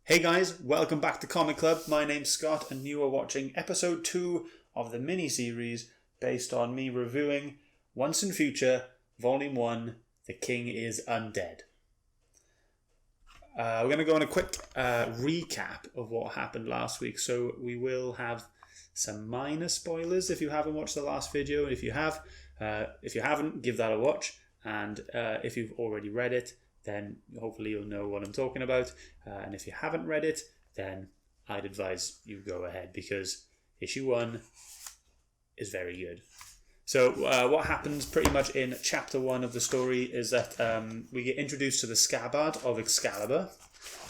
Hey guys, welcome back to Comic Club. My name's Scott and you are watching episode 2 of the mini-series based on me reviewing Once and Future, Volume 1, The King is Undead. We're going to go on a quick recap of what happened last week. So we will have some minor spoilers if you haven't watched the last video. If you haven't, give that a watch. And if you've already read it, then hopefully you'll know what I'm talking about. And if you haven't read it, then I'd advise you go ahead because issue 1 is very good. So what happens pretty much in chapter 1 of the story is that we get introduced to the scabbard of Excalibur,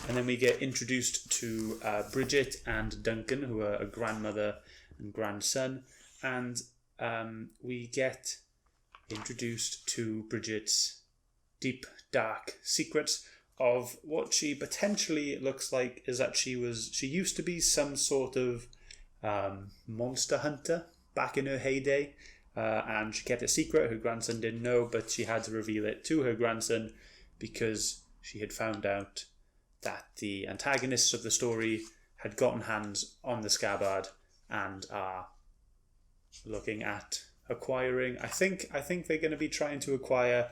and then we get introduced to Bridget and Duncan, who are a grandmother and grandson, and we get introduced to Bridget's deep, dark secrets of what she potentially looks like is that she used to be some sort of monster hunter back in her heyday, and she kept it secret. Her grandson didn't know, but she had to reveal it to her grandson because she had found out that the antagonists of the story had gotten hands on the scabbard and are looking at acquiring. I think they're going to be trying to acquire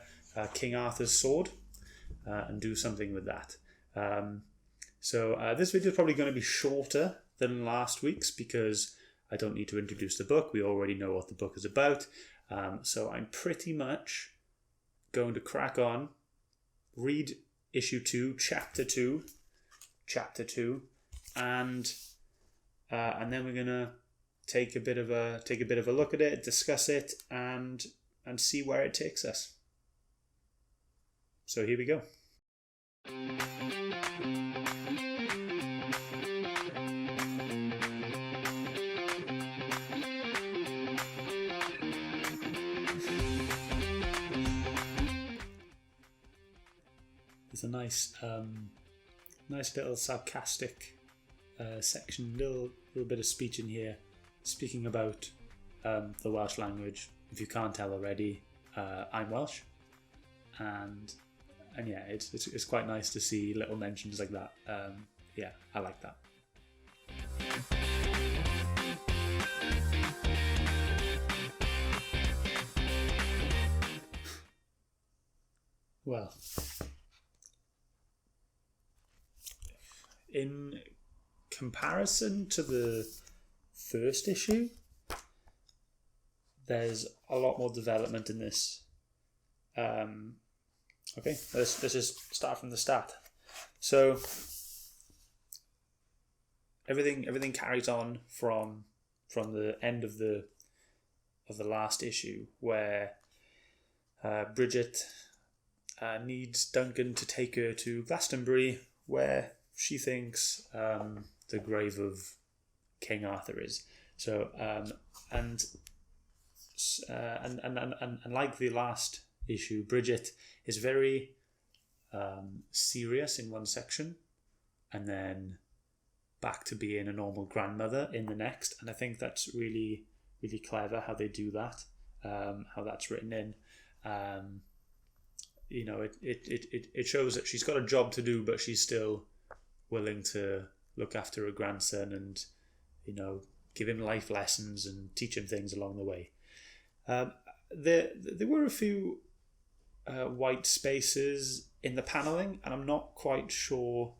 King Arthur's sword and do something with that. So this video is probably going to be shorter than last week's because I don't need to introduce the book. We already know what the book is about. So I'm pretty much going to crack on, read issue 2, chapter 2, and then we're gonna take a bit of a look at it, discuss it, and see where it takes us. So here we go. There's a nice little sarcastic section, little bit of speech in here, speaking about the Welsh language. If you can't tell already, I'm Welsh, and yeah, it's quite nice to see little mentions like that. Yeah, I like that. Well, in comparison to the first issue, there's a lot more development in this. Okay, let's just start from the start. So everything carries on from the end of the last issue, where Bridget needs Duncan to take her to Glastonbury, where she thinks the grave of King Arthur is. So and like the last issue, Bridget is very serious in one section, and then back to being a normal grandmother in the next. And I think that's really, really clever how they do that, how that's written in. You know, it shows that she's got a job to do, but she's still willing to look after her grandson and, you know, give him life lessons and teach him things along the way. There were a few white spaces in the paneling, and I'm not quite sure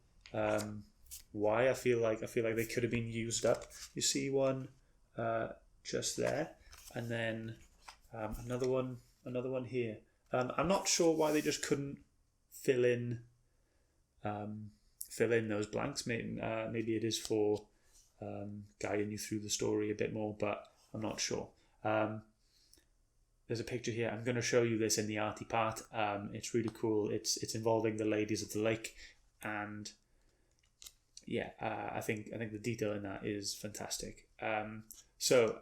why. I feel like they could have been used up. You see one just there, and then another one here. I'm not sure why they just couldn't fill in those blanks. Maybe it is for guiding you through the story a bit more, but I'm not sure. There's a picture here. I'm going to show you this in the arty part. It's really cool. It's involving the ladies of the lake, and yeah, I think the detail in that is fantastic. So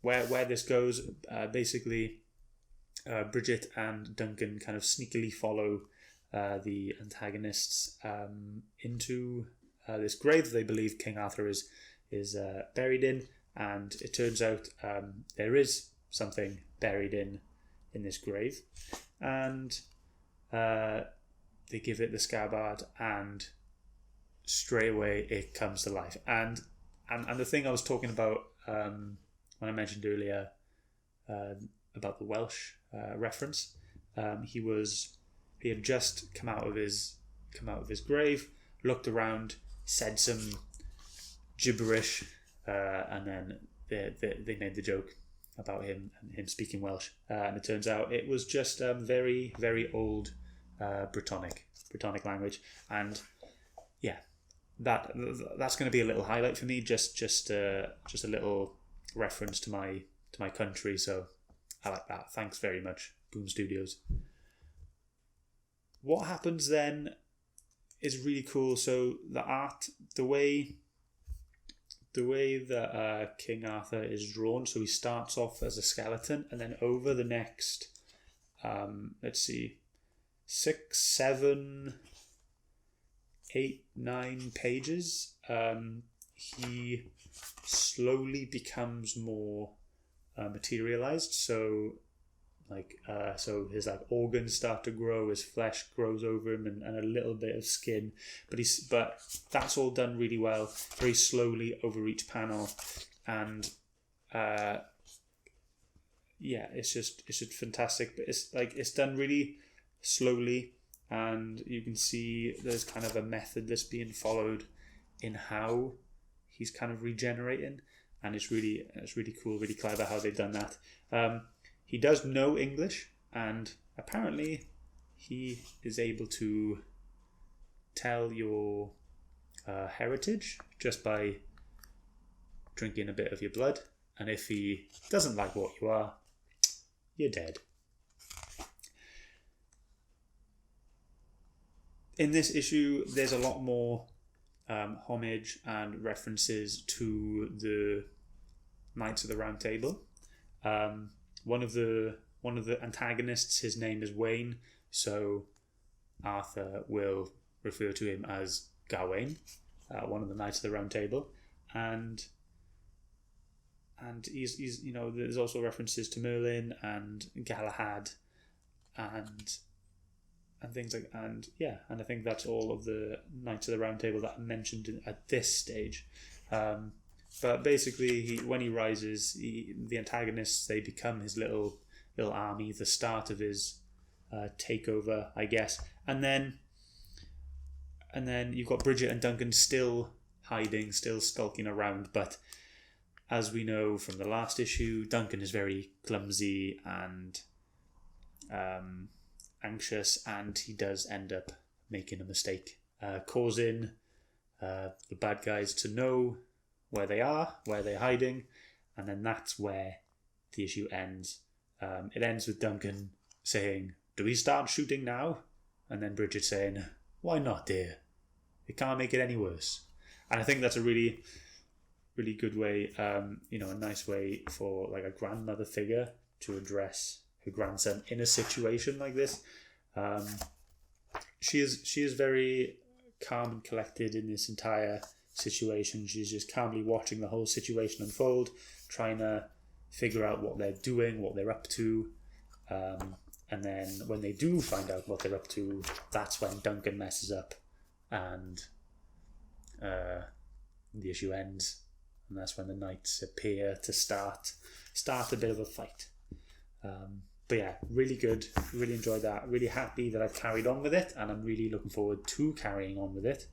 where this goes, basically, Bridget and Duncan kind of sneakily follow the antagonists into this grave they believe King Arthur is buried in, and it turns out there is something buried in this grave, and they give it the scabbard, and straight away it comes to life. And the thing I was talking about when I mentioned earlier about the Welsh reference, he had just come out of his grave, looked around, said some gibberish, and then they made the joke about him speaking Welsh, and it turns out it was just very, very old Brittonic language. And yeah, that's going to be a little highlight for me, just a little reference to my country. So I like that. Thanks very much, Boom Studios. What happens then is really cool. So the art, the way that King Arthur is drawn, so he starts off as a skeleton, and then over the next, 6, 7, 8, 9 pages, he slowly becomes more materialized. So his organs start to grow, his flesh grows over him, and a little bit of skin. But that's all done really well, very slowly over each panel, and it's just fantastic. But it's done really slowly, and you can see there's kind of a method that's being followed in how he's kind of regenerating, and it's really cool, really clever how they've done that. He does know English, and apparently he is able to tell your heritage just by drinking a bit of your blood. And if he doesn't like what you are, you're dead. In this issue, there's a lot more homage and references to the Knights of the Round Table. One of the antagonists, his name is Wayne, so Arthur will refer to him as Gawain, one of the Knights of the Round Table, and he's there's also references to Merlin and Galahad and things like, and I think that's all of the Knights of the Round Table that I mentioned at this stage. But basically, when he rises, the antagonists, they become his little army, the start of his takeover, I guess. And then you've got Bridget and Duncan still hiding, still skulking around. But as we know from the last issue, Duncan is very clumsy and anxious, and he does end up making a mistake, causing the bad guys to know where they are, where they're hiding, and then that's where the issue ends. It ends with Duncan saying, "Do we start shooting now?" And then Bridget saying, "Why not, dear? It can't make it any worse." And I think that's a really, really good way, a nice way for like a grandmother figure to address her grandson in a situation like this. She is very calm and collected in this entire situation. She's just calmly watching the whole situation unfold, trying to figure out what they're doing, what they're up to, and then when they do find out what they're up to, that's when Duncan messes up, and the issue ends, and that's when the knights appear to start a bit of a fight. But yeah, really good, really enjoyed that, really happy that I've carried on with it, and I'm really looking forward to carrying on with it.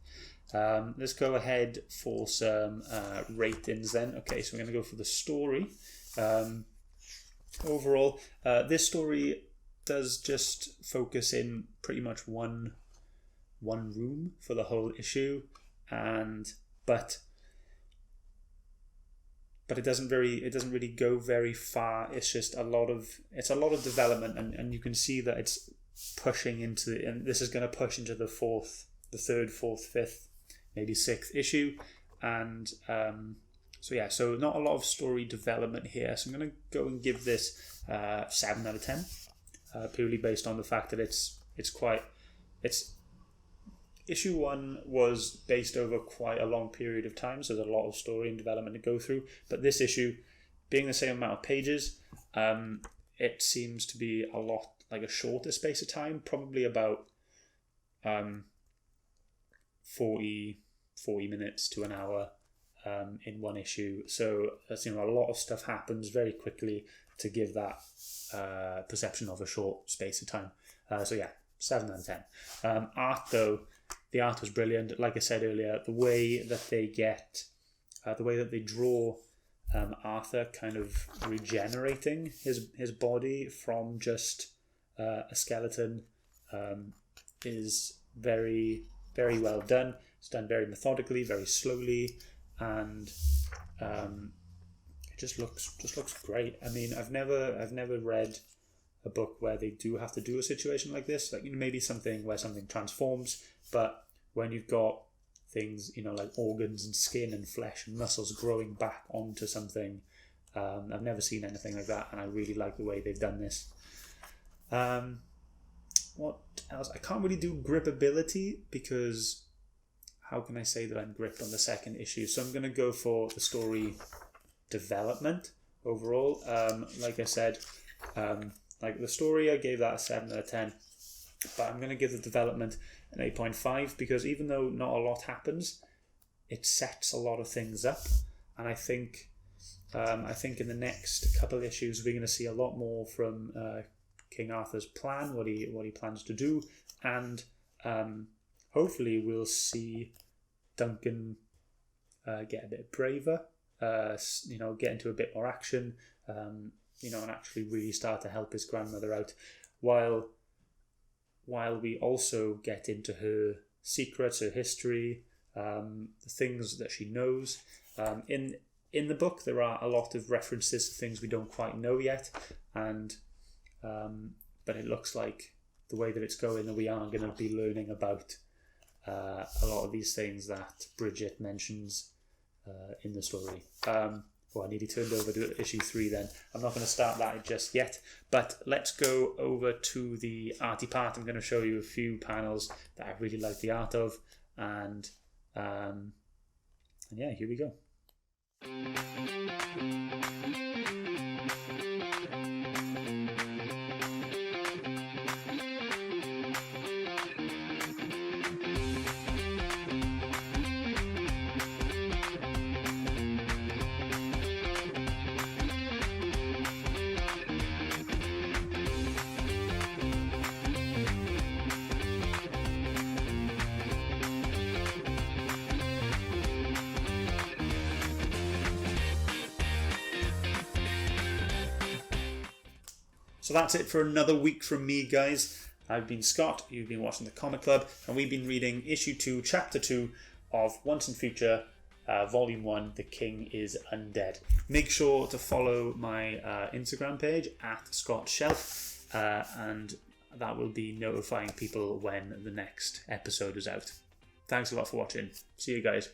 Let's go ahead for some ratings then. Okay, so we're going to go for the story. Overall, this story does just focus in pretty much one room for the whole issue, but it doesn't really go very far. It's just a lot of development, and you can see that it's pushing into, and this is going to push into the third, fourth, fifth, maybe sixth issue, and so not a lot of story development here. So I'm going to go and give this 7 out of 10, purely based on the fact that it's issue 1 was based over quite a long period of time, so there's a lot of story and development to go through. But this issue, being the same amount of pages, it seems to be a lot like a shorter space of time, probably about 40 40 minutes to an hour in one issue. So a lot of stuff happens very quickly to give that perception of a short space of time. 7 out of 10. Art though, the art was brilliant. Like I said earlier, the way that they draw Arthur kind of regenerating his body from just a skeleton is very, very well done. It's done very methodically, very slowly, and it just looks great. I mean, I've never read a book where they do have to do a situation like this, like maybe something where something transforms, but when you've got things like organs and skin and flesh and muscles growing back onto something, I've never seen anything like that, and I really like the way they've done this. What else? I can't really do gripability because how can I say that I'm gripped on the second issue? So I'm going to go for the story development overall. Like I said, like the story, I gave that a 7 out of 10, but I'm going to give the development an 8.5 because even though not a lot happens, it sets a lot of things up, and I think in the next couple of issues we're going to see a lot more from King Arthur's plan, what he plans to do, and hopefully we'll see Duncan get a bit braver, get into a bit more action, and actually really start to help his grandmother out, while we also get into her secrets, her history, the things that she knows. In the book, there are a lot of references to things we don't quite know yet, and but it looks like the way that it's going, that we are going to be learning about a lot of these things that Bridget mentions in the story. I nearly turned over to issue 3 then. I'm not going to start that just yet, but let's go over to the arty part. I'm going to show you a few panels that I really like the art of, and yeah, here we go. So that's it for another week from me, guys. I've been Scott, you've been watching the Comic Club, and we've been reading issue 2, chapter 2 of Once and Future, volume 1, The King is Undead. Make sure to follow my Instagram page at ScottShelf, and that will be notifying people when the next episode is out. Thanks a lot for watching. See you guys.